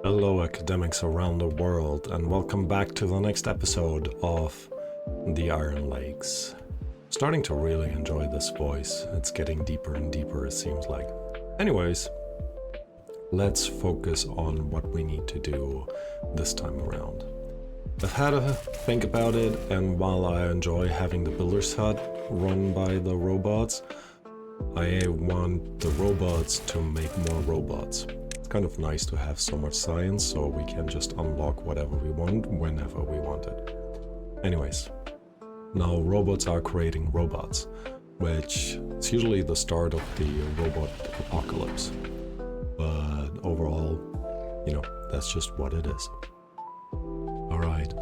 Hello academics around the world and welcome back to the next episode of The Iron Lakes. Starting to really enjoy this voice. It's getting deeper and deeper, it seems like. Anyways, let's focus on what we need to do this time around. I've had a think about it, and while I enjoy having the builder's hut run by the robots, I want the robots to make more robots. It's kind of nice to have so much science so we can just unlock whatever we want whenever we want it. Anyways, now robots are creating robots, which is usually the start of the robot apocalypse. But overall, that's just what it is. Alright,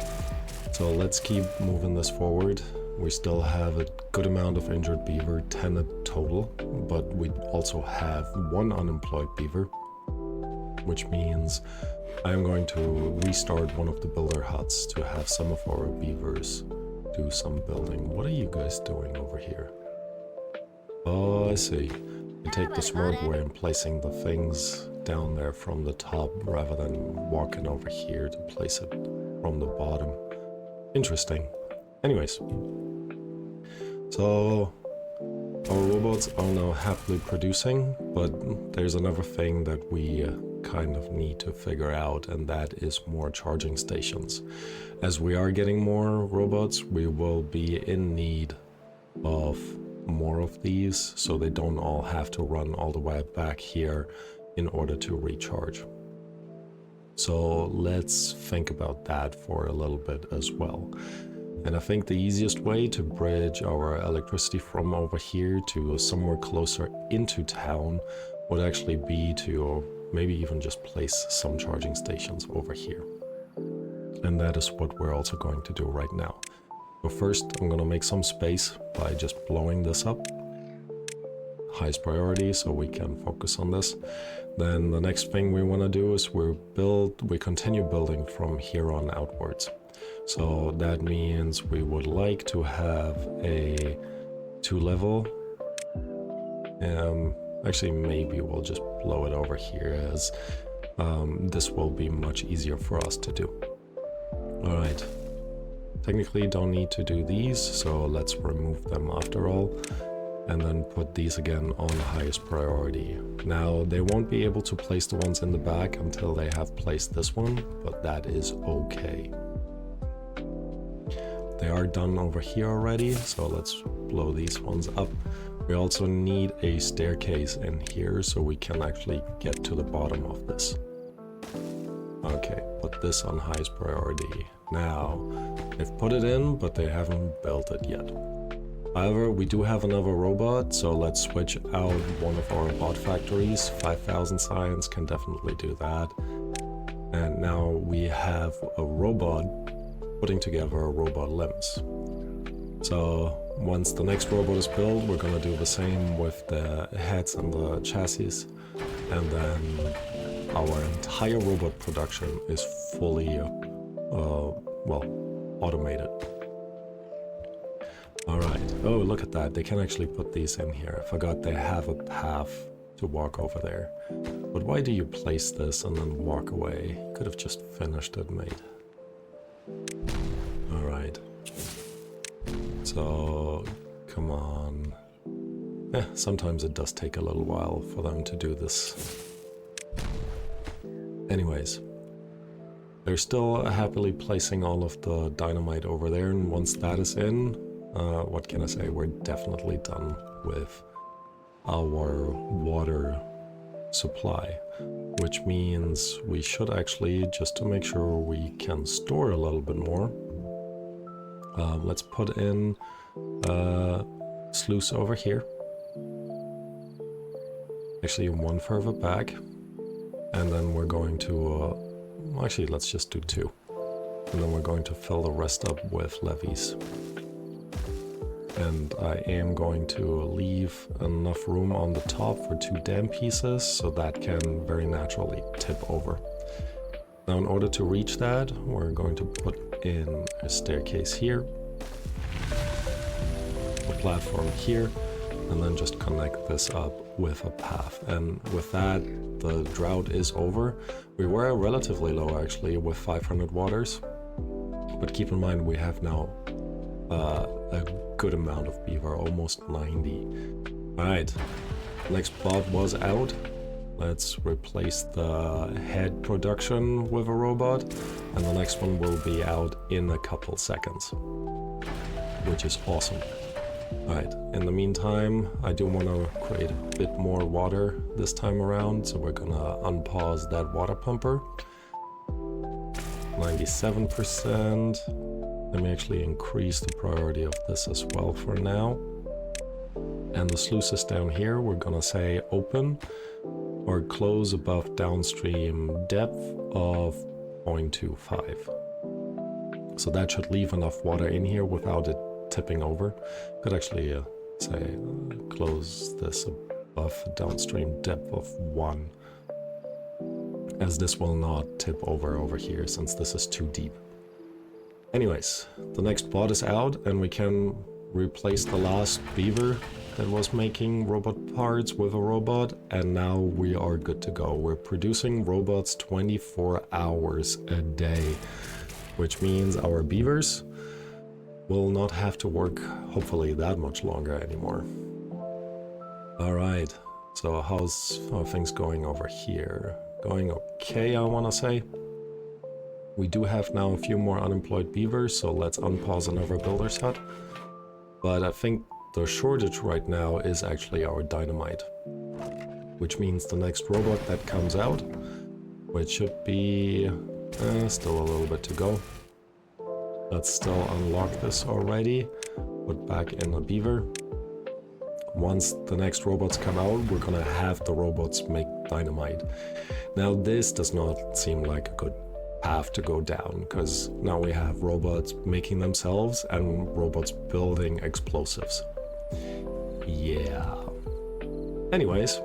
so let's keep moving this forward. We still have a good amount of injured beaver, 10 in total, but we also have 1 unemployed beaver, which means I'm going to restart one of the builder huts to have some of our beavers do some building. What are you guys doing over here? Oh, I see. You take the smart way in placing the things down there from the top rather than walking over here to place it from the bottom. Interesting. Anyways, so our robots are now happily producing, but there's another thing that we kind of need to figure out, and that is more charging stations. As we are getting more robots, we will be in need of more of these, so they don't all have to run all the way back here in order to recharge. So let's think about that for a little bit as well. And I think the easiest way to bridge our electricity from over here to somewhere closer into town would actually be to maybe even just place some charging stations over here. And that is what we're also going to do right now. So first I'm going to make some space by just blowing this up. Highest priority so we can focus on this. Then the next thing we want to do is we continue building from here on outwards. So that means we would like to have a 2-level. Actually, maybe we'll just blow it over here, as this will be much easier for us to do. Alright, technically don't need to do these, so let's remove them after all, and then put these again on highest priority. Now, they won't be able to place the ones in the back until they have placed this one, but that is okay. They are done over here already, so let's blow these ones up. We also need a staircase in here so we can actually get to the bottom of this. Okay, put this on highest priority. Now, they've put it in, but they haven't built it yet. However, we do have another robot, so let's switch out one of our bot factories. 5,000 science can definitely do that. And now we have a robot putting together robot limbs. So once the next robot is built, we're gonna do the same with the heads and the chassis, and then our entire robot production is fully automated. Alright, oh look at that, they can actually put these in here. I forgot they have a path to walk over there. But why do you place this and then walk away? You could have just finished it, mate. Alright. So, come on. Sometimes it does take a little while for them to do this. Anyways. They're still happily placing all of the dynamite over there, and once that is in, what can I say, we're definitely done with our water supply. Which means we should actually, just to make sure we can store a little bit more, let's put in sluice over here. Actually, one further back. And then we're going to, actually let's just do 2. And then we're going to fill the rest up with levees. And I am going to leave enough room on the top for 2 dam pieces, so that can very naturally tip over. Now in order to reach that, we're going to put in a staircase here, a platform here, and then just connect this up with a path. And with that, the drought is over. We were relatively low actually with 500 waters, but keep in mind we have now a good amount of beaver, almost 90. Alright, next bot was out. Let's replace the head production with a robot, and the next one will be out in a couple seconds, which is awesome. Alright, in the meantime, I do want to create a bit more water this time around, so we're gonna unpause that water pumper. 97%. Let me actually increase the priority of this as well for now. And the sluices down here, we're gonna say open or close above downstream depth of 0.25. So that should leave enough water in here without it tipping over. Could actually say close this above a downstream depth of 1, as this will not tip over here since this is too deep. Anyways, the next bot is out and we can replace the last beaver that was making robot parts with a robot, and now we are good to go. We're producing robots 24 hours a day, which means our beavers will not have to work, hopefully, that much longer anymore. Alright, so how are things going over here? Going okay, I want to say. We do have now a few more unemployed beavers, so let's unpause another builder's hut. But I think the shortage right now is actually our dynamite, which means the next robot that comes out, which should be still a little bit to go. Let's still unlock this already, put back in the beaver. Once the next robots come out, we're gonna have the robots make dynamite. Now this does not seem like a good path to go down, because now we have robots making themselves and robots building explosives. Yeah. Anyways,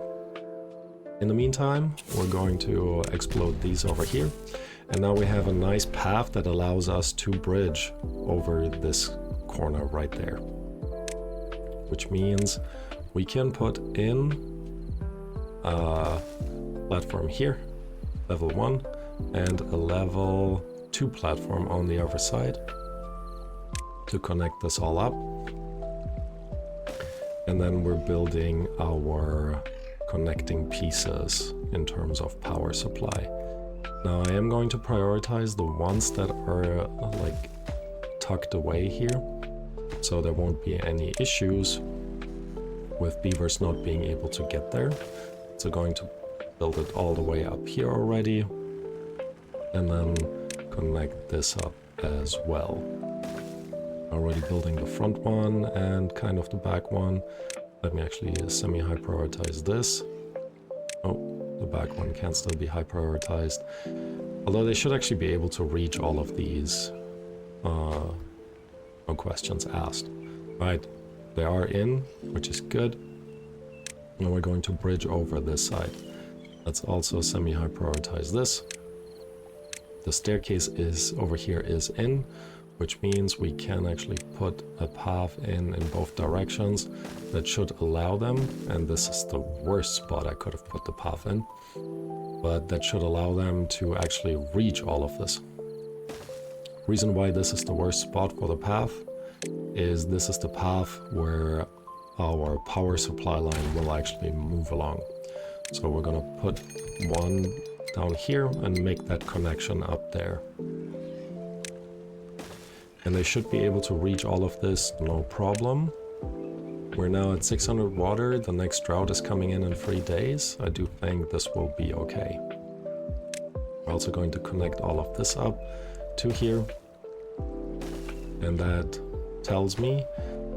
in the meantime, we're going to explode these over here. And now we have a nice path that allows us to bridge over this corner right there. Which means we can put in a platform here, level 1, and a level 2 platform on the other side to connect this all up. And then we're building our connecting pieces in terms of power supply. Now I am going to prioritize the ones that are like tucked away here, so there won't be any issues with beavers not being able to get there. So going to build it all the way up here already, and then connect this up as well. Already building the front one and kind of the back one. Let me actually semi-high prioritize this. Oh, the back one can still be high prioritized. Although they should actually be able to reach all of these. No questions asked. Right, they are in, which is good. Now we're going to bridge over this side. Let's also semi-high prioritize this. The staircase is over here is in, which means we can actually put a path in both directions that should allow them, and this is the worst spot I could have put the path in, but that should allow them to actually reach all of this. Reason why this is the worst spot for the path is this is the path where our power supply line will actually move along. So we're gonna put one down here and make that connection up there. And they should be able to reach all of this, no problem. We're now at 600 water, the next drought is coming in 3 days. I do think this will be okay. We're also going to connect all of this up to here. And that tells me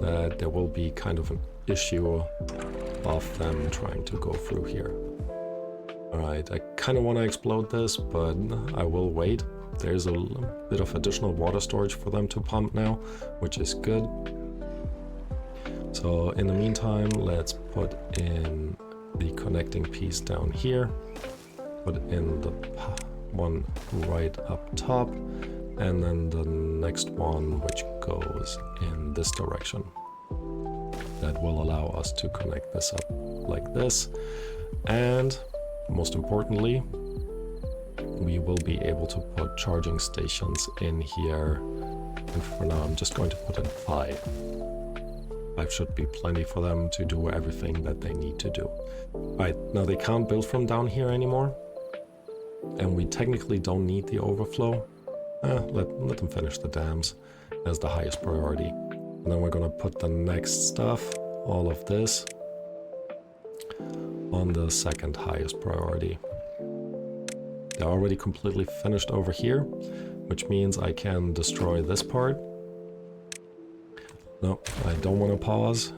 that there will be kind of an issue of them trying to go through here. Alright, I kind of want to explode this, but I will wait. There's a bit of additional water storage for them to pump now, which is good. So in the meantime, let's put in the connecting piece down here, put in the one right up top, and then the next one which goes in this direction. That will allow us to connect this up like this. And most importantly, we will be able to put charging stations in here. And for now, I'm just going to put in 5. 5 should be plenty for them to do everything that they need to do. Right, now they can't build from down here anymore. And we technically don't need the overflow. Let them finish the dams as the highest priority. And then we're gonna put the next stuff, all of this, on the second highest priority. They're already completely finished over here, which means I can destroy this part. No, I don't want to pause.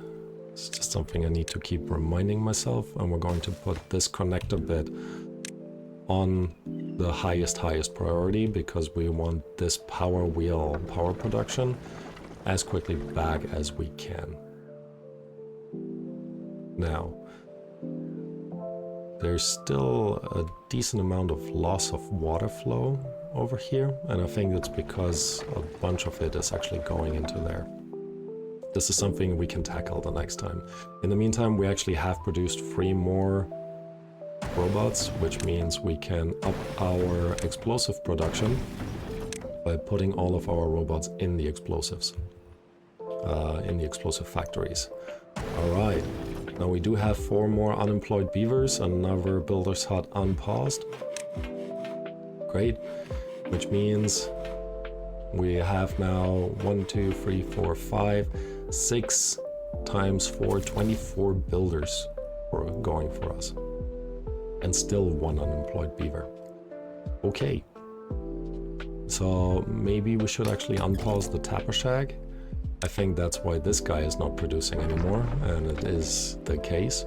It's just something I need to keep reminding myself, and we're going to put this connector bit on the highest priority because we want this power wheel power production as quickly back as we can. Now, there's still a decent amount of loss of water flow over here, and I think it's because a bunch of it is actually going into there. This is something we can tackle the next time. In the meantime, we actually have produced 3 more robots, which means we can up our explosive production by putting all of our robots in the explosives, in the explosive factories. All right, now we do have 4 more unemployed beavers, another builder's hut unpaused. Great, which means we have now 1, 2, 3, 4, 5, 6 times 4, 24 builders going for us. And still 1 unemployed beaver. Okay. So maybe we should actually unpause the tapper shag. I think that's why this guy is not producing anymore, and it is the case.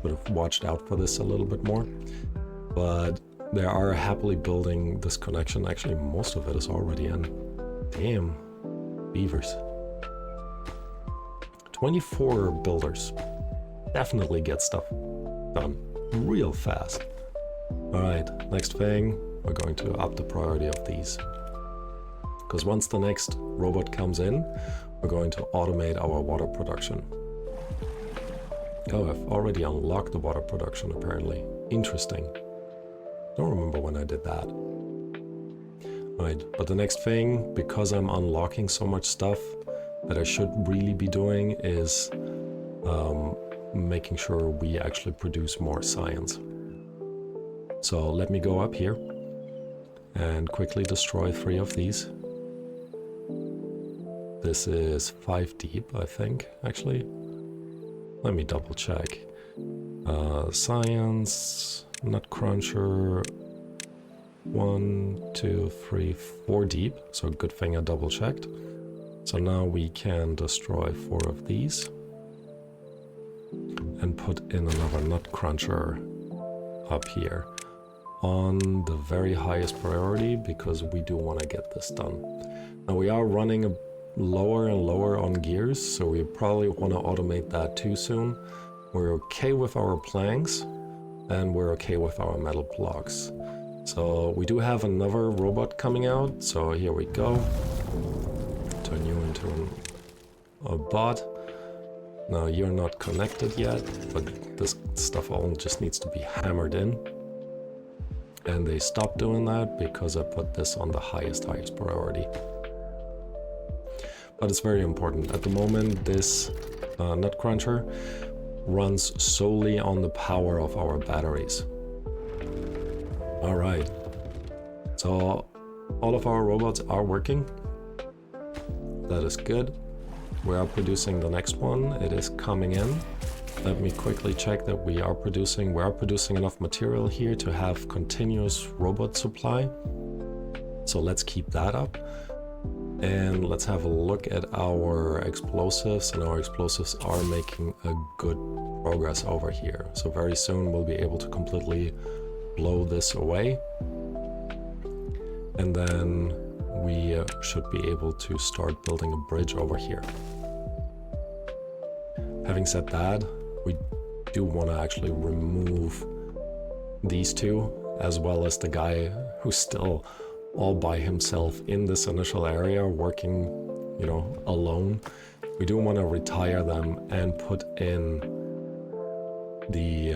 Should have watched out for this a little bit more. But they are happily building this connection. Actually, most of it is already in. Damn. Beavers. 24 builders. Definitely get stuff done real fast. Alright, next thing, we're going to up the priority of these. Because once the next robot comes in, we're going to automate our water production. Oh, I've already unlocked the water production apparently. Interesting. Don't remember when I did that. Right, but the next thing, because I'm unlocking so much stuff, that I should really be doing is making sure we actually produce more science. So let me go up here and quickly destroy 3 of these. This is 5 deep, I think, actually. Let me double check. Science, nut cruncher, 1, 2, 3, 4 deep. So good thing I double checked. So now we can destroy 4 of these and put in another nut cruncher up here on the very highest priority because we do want to get this done. Now we are running lower and lower on gears, so we probably want to automate that too soon. We're okay with our planks and we're okay with our metal blocks. So we do have another robot coming out, so here we go. Turn you into a bot. Now you're not connected yet, but this stuff all just needs to be hammered in. And they stopped doing that because I put this on the highest priority. But it's very important. At the moment, this nut cruncher runs solely on the power of our batteries. All right. So all of our robots are working. That is good. We are producing the next one. It is coming in. Let me quickly check that we are producing enough material here to have continuous robot supply. So let's keep that up. And let's have a look at our explosives, and our explosives are making a good progress over here. So very soon we'll be able to completely blow this away. And then we should be able to start building a bridge over here. Having said that, we do want to actually remove these 2, as well as the guy who's still all by himself in this initial area, working, you know, alone. We do want to retire them and put in the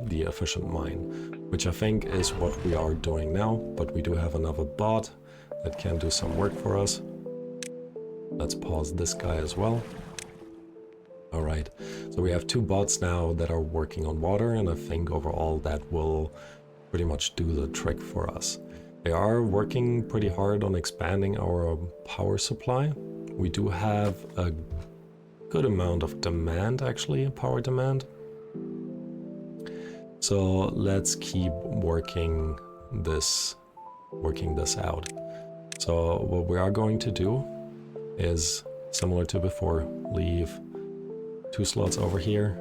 efficient mine, which I think is what we are doing now, but we do have another bot that can do some work for us. Let's pause this guy as well. All right, so we have two bots now that are working on water, and I think overall that will pretty much do the trick for us. They are working pretty hard on expanding our power supply. We do have a good amount of demand, actually, power demand. So let's keep working this out. So what we are going to do is similar to before, leave 2 slots over here,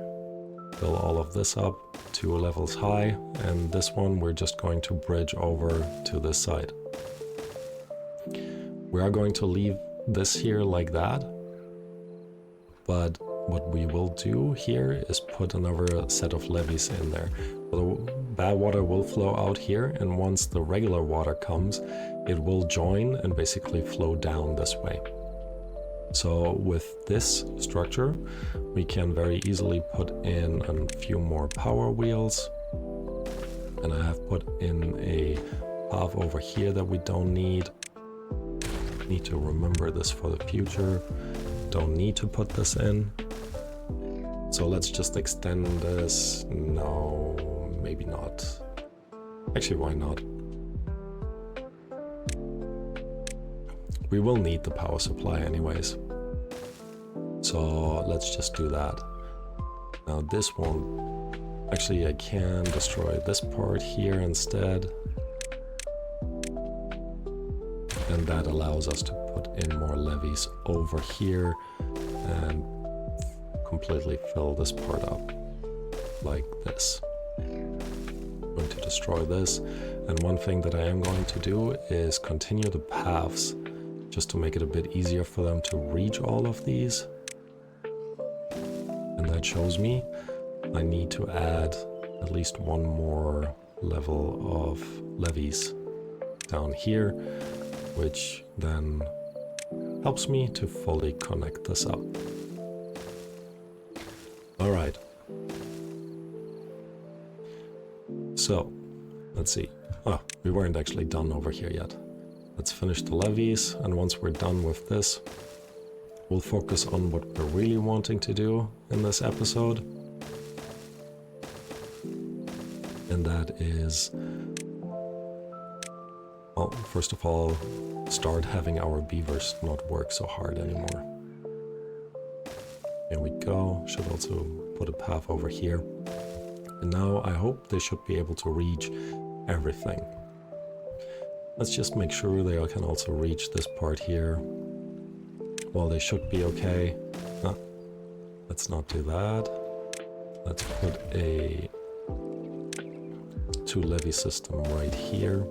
fill all of this up 2 levels high, and this one we're just going to bridge over to this side. We are going to leave this here like that, but what we will do here is put another set of levees in there. The bad water will flow out here, and once the regular water comes, it will join and basically flow down this way. So with this structure, we can very easily put in a few more power wheels. And I have put in a path over here that we don't need. Need to remember this for the future. Don't need to put this in. So let's just extend this. No, maybe not. Actually, why not? We will need the power supply anyways. So let's just do that. Now this one, actually I can destroy this part here instead. And that allows us to put in more levees over here and completely fill this part up like this. I'm going to destroy this. And one thing that I am going to do is continue the paths just to make it a bit easier for them to reach all of these. And that shows me I need to add at least one more level of levees down here, which then helps me to fully connect this up. All right. So, let's see. Oh, we weren't actually done over here yet. Let's finish the levees, and once we're done with this, we'll focus on what we're really wanting to do in this episode. And that is, well, first of all, start having our beavers not work so hard anymore. Here we go. Should also put a path over here. And now I hope they should be able to reach everything. Let's just make sure they can also reach this part here. Well, they should be okay. Let's not do that. Let's put a 2 levee system right here.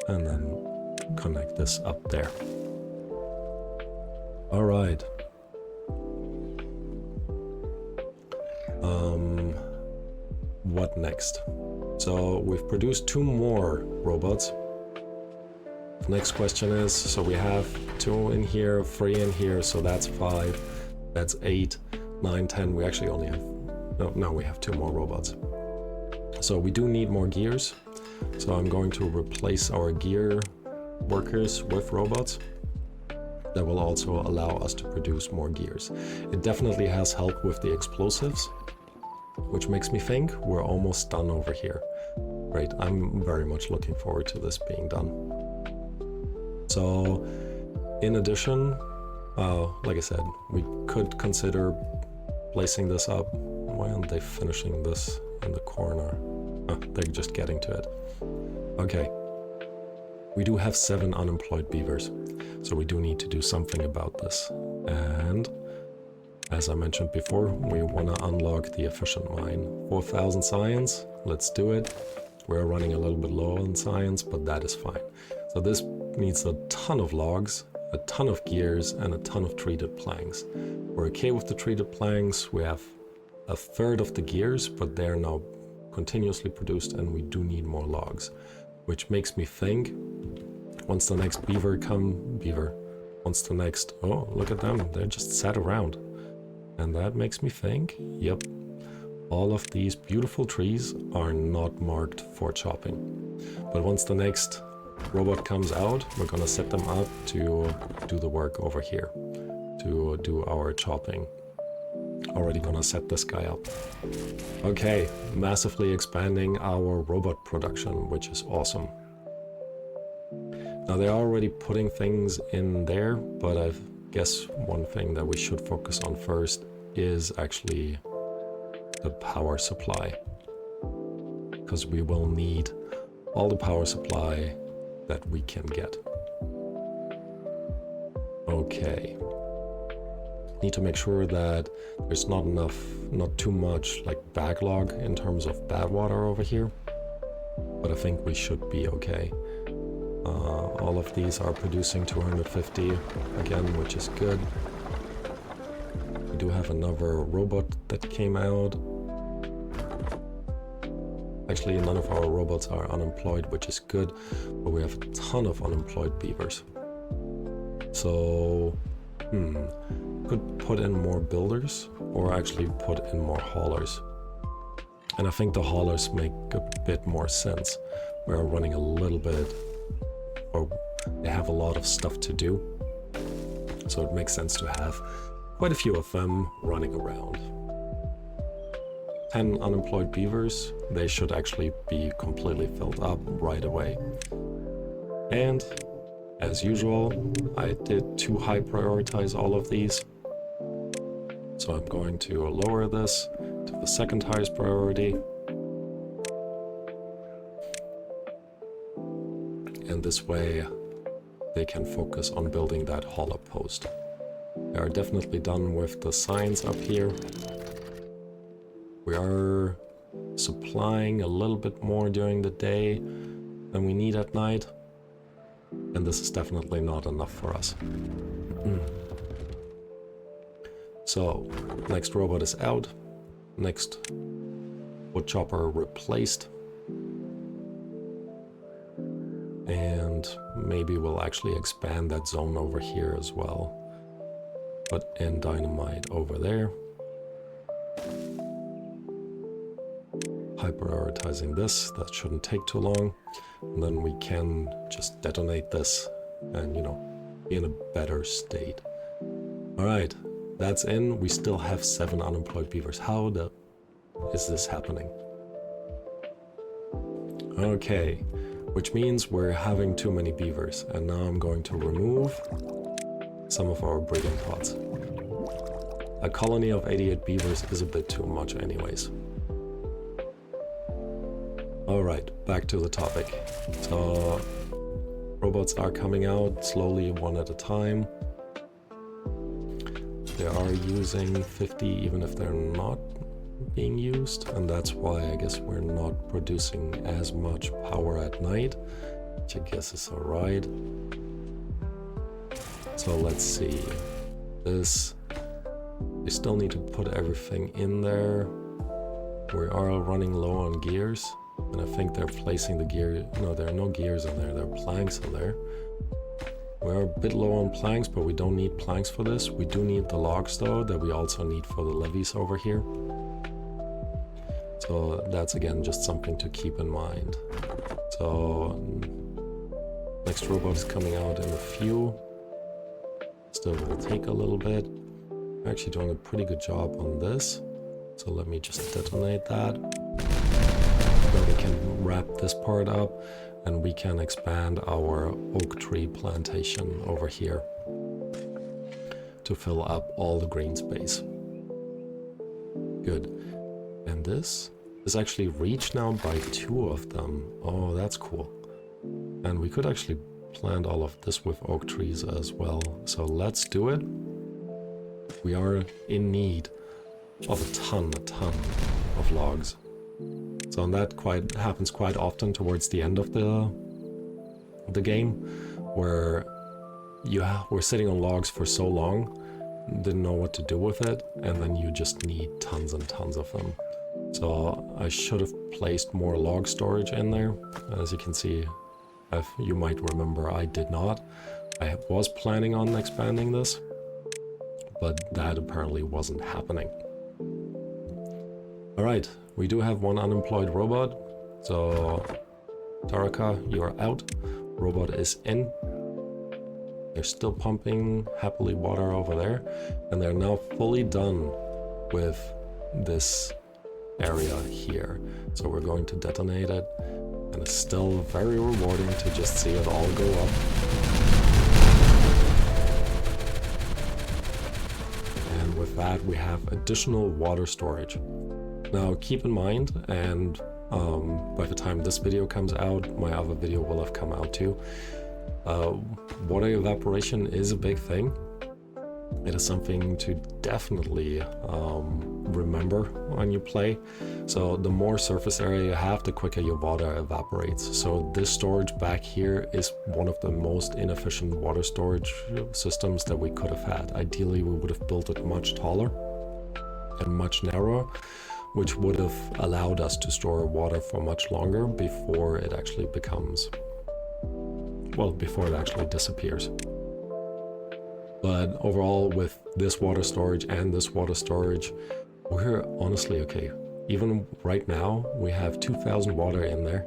And then connect this up there. All right. What next? So we've produced 2 more robots. The next question is, so we have 2 in here, 3 in here, so that's 5, that's 8, 9, 10. We actually only have, no, we have 2 more robots. So we do need more gears. So I'm going to replace our gear workers with robots. That will also allow us to produce more gears. It definitely has helped with the explosives, which makes me think we're almost done over here. Right, I'm very much looking forward to this being done. So, in addition, like I said, we could consider placing this up. Why aren't they finishing this in the corner? They're just getting to it. Okay. We do have 7 unemployed beavers, so we do need to do something about this. And as I mentioned before, we want to unlock the efficient mine. 4,000 science, let's do it. We're running a little bit low on science, but that is fine. So this needs a ton of logs, a ton of gears, and a ton of treated planks. We're okay with the treated planks. We have a third of the gears, but they're now continuously produced, and we do need more logs. Which makes me think, once the next once the next, oh, look at them, they're just sat around. And that makes me think, yep, all of these beautiful trees are not marked for chopping. But once the next robot comes out, we're gonna set them up to do the work over here, to do our chopping. Already gonna set this guy up. Okay, massively expanding our robot production, which is awesome. Now they're already putting things in there, but I guess one thing that we should focus on first is actually the power supply, because we will need all the power supply that we can get. Okay. Need to make sure that there's not too much like backlog in terms of bad water over here, but I think we should be okay. All of these are producing 250 again, which is good. We do have another robot that came out. Actually, none of our robots are unemployed, which is good, but we have a ton of unemployed beavers. So, could put in more builders or actually put in more haulers. And I think the haulers make a bit more sense. We're running a little bit, or they have a lot of stuff to do. So it makes sense to have quite a few of them running around. 10 unemployed beavers, they should actually be completely filled up right away. And as usual, I did too high prioritize all of these. So I'm going to lower this to the second highest priority. And this way they can focus on building that hauler post. They are definitely done with the signs up here. We are supplying a little bit more during the day than we need at night. And this is definitely not enough for us. So, next robot is out. Next wood chopper replaced. And maybe we'll actually expand that zone over here as well. Put in dynamite over there. High prioritizing this, that shouldn't take too long. And then we can just detonate this and, you know, be in a better state. Alright, that's in. We still have 7 unemployed beavers. How is this happening? Okay, which means we're having too many beavers. And now I'm going to remove some of our breeding pods. A colony of 88 beavers is a bit too much anyways. Alright, back to the topic. So, robots are coming out slowly, one at a time. They are using 50 even if they're not being used, and that's why I guess we're not producing as much power at night, which I guess is alright. So let's see. This, we still need to put everything in there. We are running low on gears. And I think they're placing the gear. No, there are no gears in there. There are planks in there. We're a bit low on planks, but we don't need planks for this. We do need the logs though, that we also need for the levees over here. So that's again just something to keep in mind. So next robot is coming out in a few. Still will take a little bit. We're actually doing a pretty good job on this. So let me just detonate that. Then we can wrap this part up and we can expand our oak tree plantation over here to fill up all the green space. Good. And this is actually reached now by 2 of them. Oh, that's cool. And we could actually plant all of this with oak trees as well. So let's do it. We are in need of a ton of logs. So that happens quite often towards the end of the game, where we're sitting on logs for so long, didn't know what to do with it, and then you just need tons and tons of them. So I should have placed more log storage in there. As you can see, you might remember I did not. I was planning on expanding this, but that apparently wasn't happening. Alright, we do have one unemployed robot, so Taraka, you are out. Robot is in. They're still pumping happily water over there, and they're now fully done with this area here. So we're going to detonate it, and it's still very rewarding to just see it all go up. And with that, we have additional water storage. Now keep in mind, and by the time this video comes out, my other video will have come out too. Water evaporation is a big thing. It is something to definitely remember when you play. So the more surface area you have, the quicker your water evaporates. So this storage back here is one of the most inefficient water storage systems that we could have had. Ideally, we would have built it much taller and much narrower, which would have allowed us to store water for much longer before it actually becomes, well, before it actually disappears. But overall, with this water storage and this water storage, we're honestly okay. Even right now, we have 2,000 water in there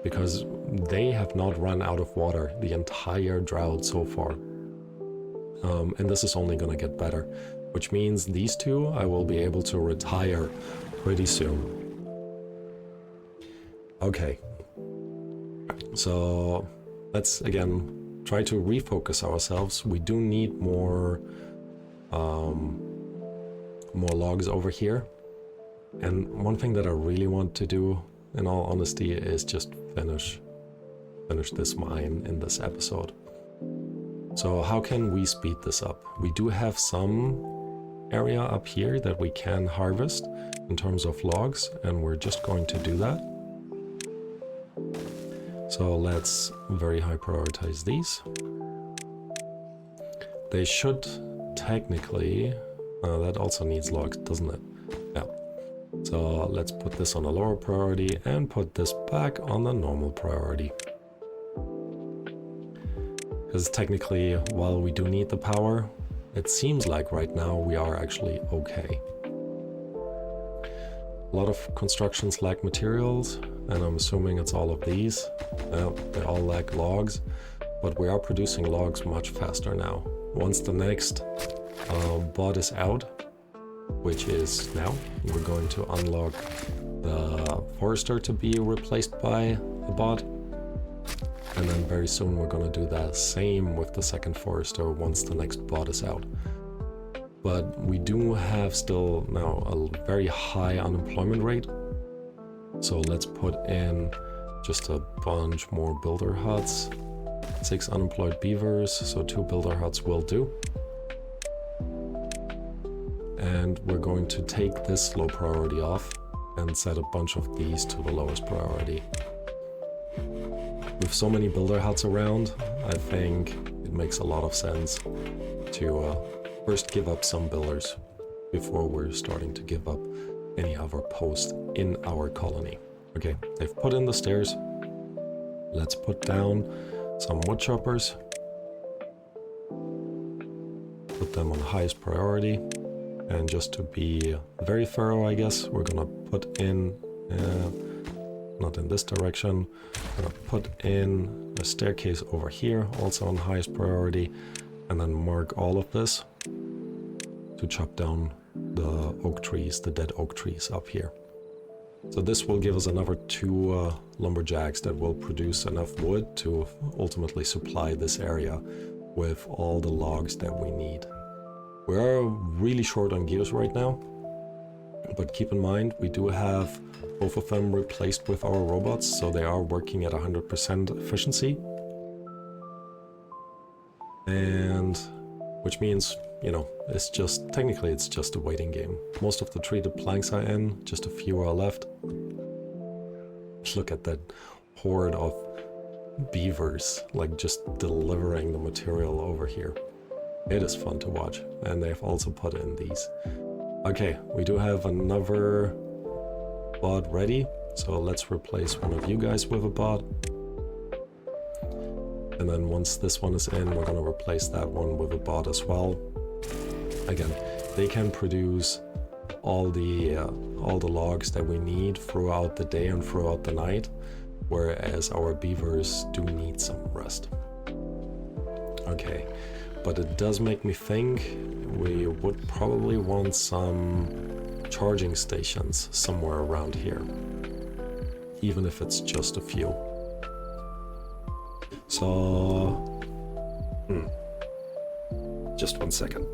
because they have not run out of water the entire drought so far. And this is only gonna get better, which means these two I will be able to retire pretty soon. Okay, so let's again try to refocus ourselves. We do need more logs over here. And one thing that I really want to do, in all honesty, is just finish this mine in this episode. So how can we speed this up? We do have some area up here that we can harvest in terms of logs, and we're just going to do that. So let's very high prioritize these. They should technically, that also needs logs, doesn't it? Yeah. So let's put this on a lower priority and put this back on the normal priority. Because technically, while we do need the power, it seems like right now we are actually okay. A lot of constructions lack materials, and I'm assuming it's all of these. They all lack logs, but we are producing logs much faster now. Once the next bot is out, which is now, we're going to unlock the forester to be replaced by the bot. And then very soon we're going to do the same with the second forester once the next bot is out. But we do have still now a very high unemployment rate. So let's put in just a bunch more builder huts. 6 unemployed beavers, so 2 builder huts will do. And we're going to take this low priority off and set a bunch of these to the lowest priority. With so many builder huts around, I think it makes a lot of sense to first give up some builders before we're starting to give up any other post in our colony. Okay, they've put in the stairs. Let's put down some wood choppers. Put them on highest priority. And just to be very thorough, I guess, we're gonna put in, not in this direction, we're gonna put in a staircase over here, also on highest priority, and then mark all of this to chop down the oak trees, the dead oak trees up here. So this will give us another 2 lumberjacks that will produce enough wood to ultimately supply this area with all the logs that we need. We are really short on gears right now, but keep in mind we do have both of them replaced with our robots, so they are working at 100% efficiency. And which means, you know, it's just, technically it's just a waiting game. Most of the treated planks are in, just a few are left. Look at that horde of beavers, like just delivering the material over here. It is fun to watch, and they've also put in these. Okay, we do have another bot ready, so let's replace one of you guys with a bot. And then once this one is in, we're gonna replace that one with a bot as well. again, they can produce all the logs that we need throughout the day and throughout the night, whereas our beavers do need some rest. Okay, but it does make me think we would probably want some charging stations somewhere around here, even if it's just a few. So, just 1 second.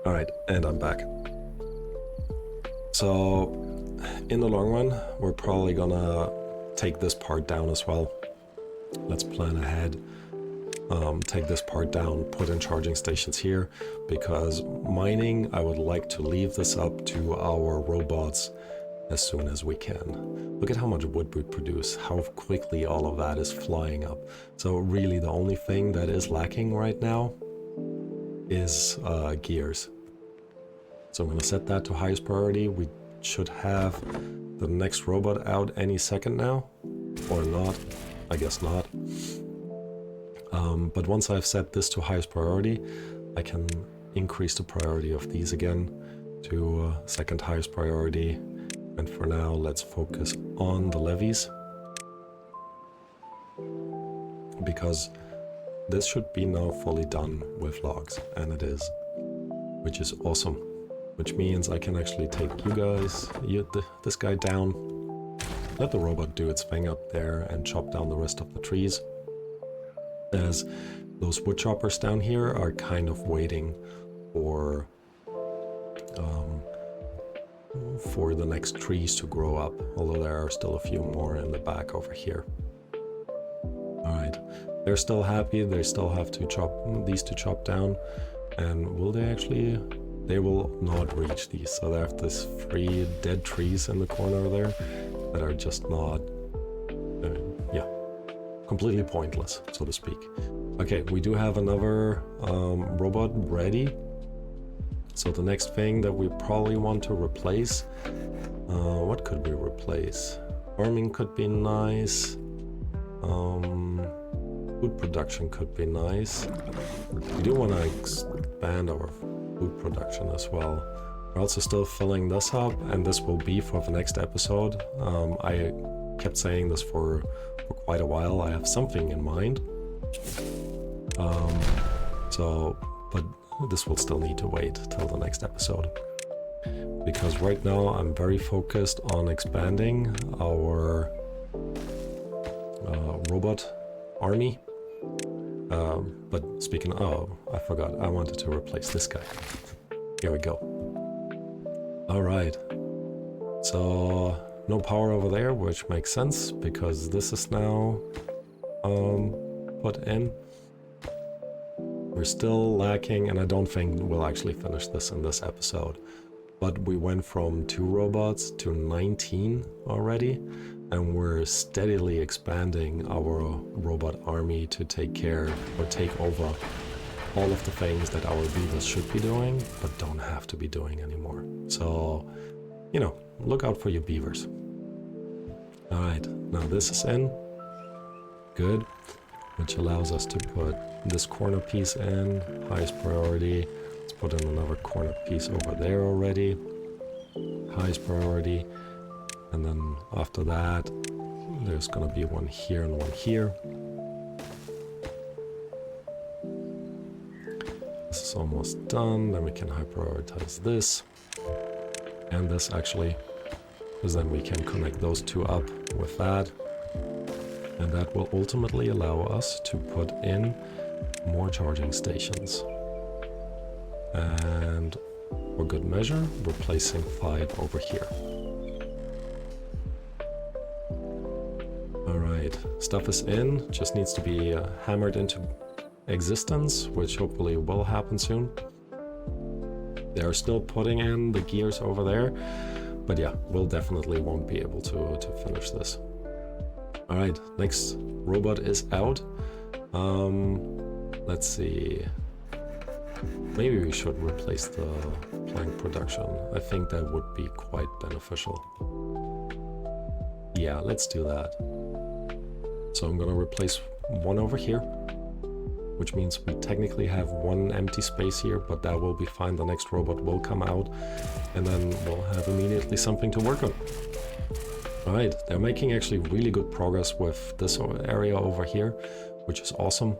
All right, and I'm back. So, in the long run, we're probably gonna take this part down as well. Let's plan ahead. Take this part down, put in charging stations here, because mining, I would like to leave this up to our robots as soon as we can. Look at how much wood we produce, how quickly all of that is flying up. So really the only thing that is lacking right now is gears. So I'm gonna set that to highest priority. We should have the next robot out any second now, or not, I guess not. But once I've set this to highest priority, I can increase the priority of these again to second highest priority. And for now, let's focus on the levees, because this should be now fully done with logs, and it is, which is awesome. Which means I can actually take you guys, this guy down, let the robot do its thing up there and chop down the rest of the trees, as those wood choppers down here are kind of waiting for the next trees to grow up, although there are still a few more in the back over here. Alright, they're still happy, they still have to chop these to chop down, and will they actually... They will not reach these, so they have these 3 dead trees in the corner there that are just not, yeah, completely pointless, so to speak. Okay, we do have another robot ready. So the next thing that we probably want to replace, what could we replace? Farming could be nice. Food production could be nice. We do want to expand our food production as well. We're also still filling this up, and this will be for the next episode. I kept saying this for quite a while. I have something in mind. But this will still need to wait till the next episode, because right now I'm very focused on expanding our robot army. But speaking of, I forgot, I wanted to replace this guy. Here we go. Alright. So, no power over there, which makes sense, because this is now put in. We're still lacking, and I don't think we'll actually finish this in this episode. But we went from 2 robots to 19 already, and we're steadily expanding our robot army to take care or take over all of the things that our beavers should be doing, but don't have to be doing anymore. So, you know, look out for your beavers. Alright, now this is in. Good. Which allows us to put this corner piece in, highest priority. Let's put in another corner piece over there already, highest priority. And then after that, there's gonna be one here and one here. This is almost done, then we can high prioritize this. And this actually, because then we can connect those 2 up with that. And that will ultimately allow us to put in more charging stations. And for good measure, we're placing 5 over here. Alright, stuff is in, just needs to be hammered into existence, which hopefully will happen soon. They're still putting in the gears over there, but yeah, we'll definitely won't be able to finish this. Alright, next robot is out. Let's see. Maybe we should replace the plank production. I think that would be quite beneficial. Yeah, let's do that. So I'm gonna replace one over here, which means we technically have one empty space here, but that will be fine. The next robot will come out, and then we'll have immediately something to work on. All right, they're making actually really good progress with this area over here, which is awesome.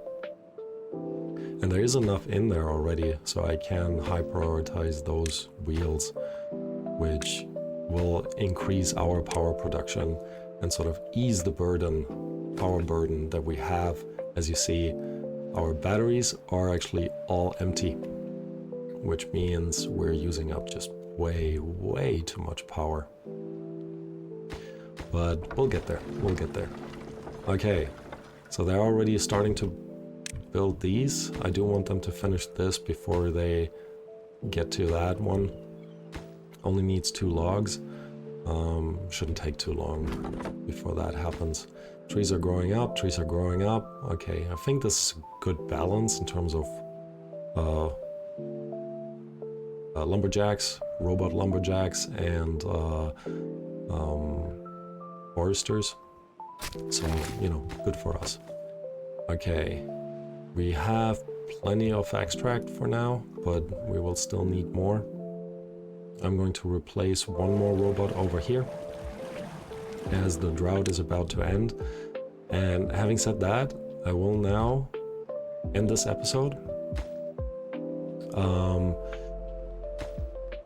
And there is enough in there already, so I can high prioritize those wheels, which will increase our power production and sort of ease the power burden that we have. As you see, our batteries are actually all empty, which means we're using up just way too much power. But we'll get there, we'll get there. Okay, so they're already starting to build these. I do want them to finish this before they get to that one. Only needs 2 logs. Shouldn't take too long before that happens. Trees are growing up, trees are growing up. Okay, I think this is a good balance in terms of lumberjacks, robot lumberjacks, and foresters. So, you know, good for us. Okay, we have plenty of extract for now, but we will still need more. I'm going to replace one more robot over here as the drought is about to end. And having said that, I will now end this episode.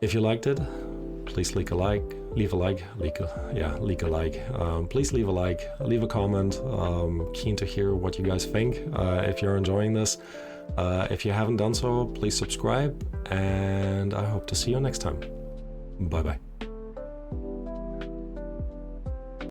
If you liked it, please leave a like. Please leave a like, leave a comment. Keen to hear what you guys think. If you're enjoying this, if you haven't done so, please subscribe, and I hope to see you next time. Bye bye.